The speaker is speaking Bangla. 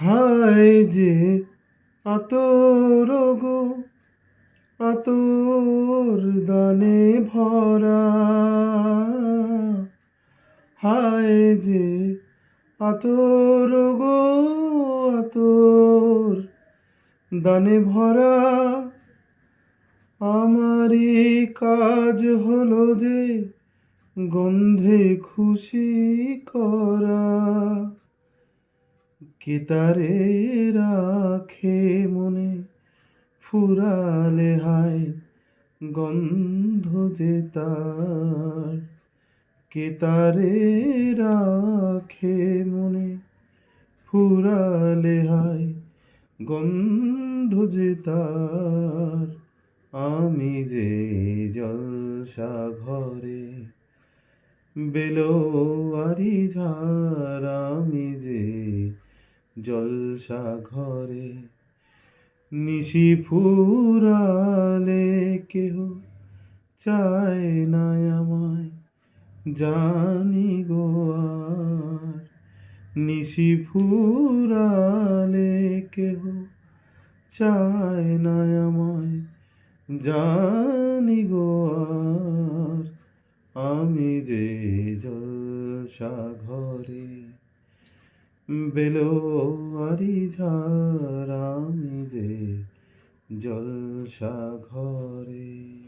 হায় যে আতর গো, আতর দানে ভরা। হায় যে আতর গো, আতর দানে ভরা। আমারই কাজ হলো যে গন্ধে খুশি করা। কে তারে রাখে মনে ফুরালে হায় গন্ধ যে তার। কে তারে রাখে মনে ফুরালে হায় গন্ধ যে তার। আমি যে জলসা ঘরে বেলোয়ারি ঝাড়। আমি যে জলসা ঘরে নিশি ফুরালে কেহ চায় না আমায় জানি গো আর। নিশি ফুরালে কেহ চায় না আমায় জানি গো আর। আমি যে জলসা ঘরে বেলোয়ারি ঝাড়। আমি যে জলসা ঘরে।